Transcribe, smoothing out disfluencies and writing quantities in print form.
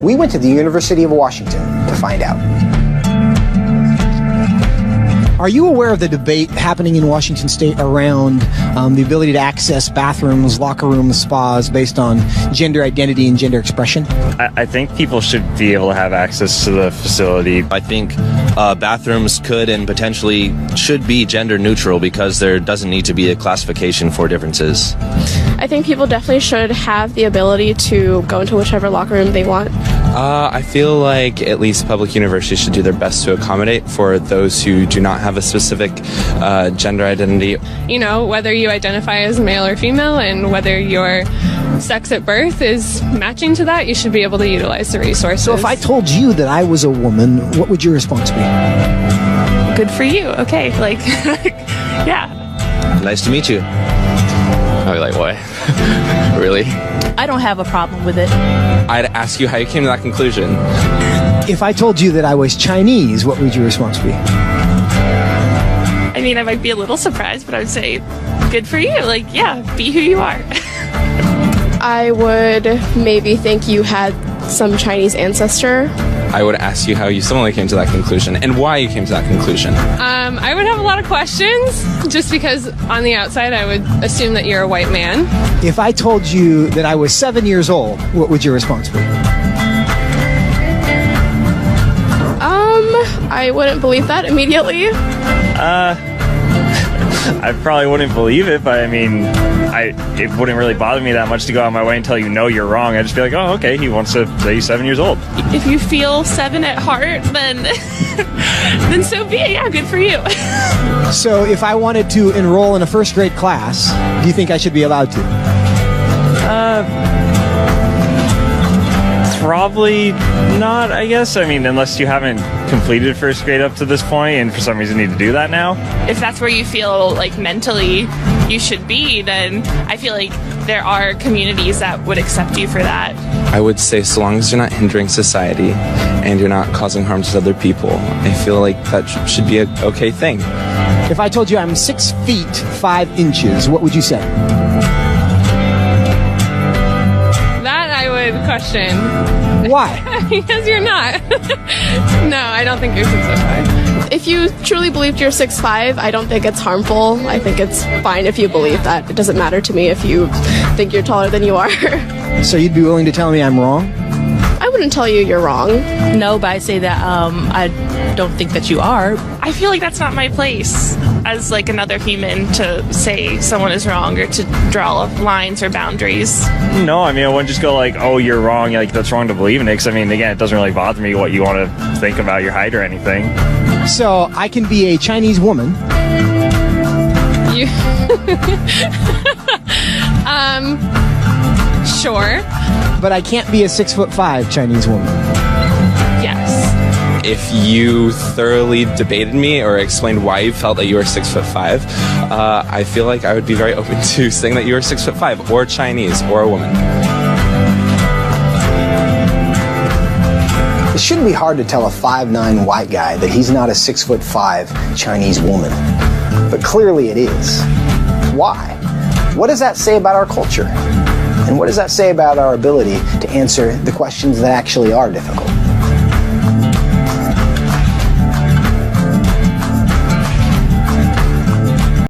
We went to the University of Washington to find out. Are you aware of the debate happening in Washington State around the ability to access bathrooms, locker rooms, spas based on gender identity and gender expression? I think people should be able to have access to the facility. I think bathrooms could and potentially should be gender neutral because there doesn't need to be a classification for differences. I think people definitely should have the ability to go into whichever locker room they want. I feel like at least public universities should do their best to accommodate for those who do not have a specific gender identity. You know, whether you identify as male or female and whether your sex at birth is matching to that, you should be able to utilize the resources. So if I told you that I was a woman, what would your response be? Good for you. Okay, like, yeah. Nice to meet you. I'd be like, what? Really? I don't have a problem with it. I'd ask you how you came to that conclusion. If I told you that I was Chinese, what would your response be? I mean, I might be a little surprised, but I would say, good for you. Like, yeah, be who you are. I would maybe think you had some Chinese ancestor. I would ask you how you similarly came to that conclusion and why you came to that conclusion. I would have a lot of questions just because on the outside I would assume that you're a white man. If I told you that I was 7 years old, what would your response be? I wouldn't believe that immediately. I probably wouldn't believe it, but I mean, it wouldn't really bother me that much to go out of my way and tell you, no, you're wrong. I'd just be like, oh, okay, he wants to say he's 7 years old. If you feel 7 at heart, then then so be it. Yeah, good for you. So if I wanted to enroll in a first grade class, do you think I should be allowed to? Probably not, I guess. I mean, unless you haven't completed first grade up to this point and for some reason need to do that now. If that's where you feel like mentally you should be, then I feel like there are communities that would accept you for that. I would say so long as you're not hindering society and you're not causing harm to other people, I feel like that should be an okay thing. If I told you I'm 6 feet 5 inches, what would you say? That I would question. Why? Because you're not. No, I don't think you're 6'5". If you truly believed you're 6'5", I don't think it's harmful. I think it's fine if you believe that. It doesn't matter to me if you think you're taller than you are. So you'd be willing to tell me I'm wrong? I wouldn't tell you you're wrong. No, but I say that I don't think that you are. I feel like that's not my place as like another human to say someone is wrong or to draw lines or boundaries. No, I mean, I wouldn't just go like, oh, you're wrong, like that's wrong to believe in it, because I mean, again, it doesn't really bother me what you want to think about your height or anything. So I can be a Chinese woman. You sure. But I can't be a 6'5" Chinese woman. Yes. If you thoroughly debated me or explained why you felt that you were 6'5", I feel like I would be very open to saying that you were 6'5", or Chinese, or a woman. It shouldn't be hard to tell a 5'9" white guy that he's not a 6'5" Chinese woman. But clearly it is. Why? What does that say about our culture? And what does that say about our ability to answer the questions that actually are difficult?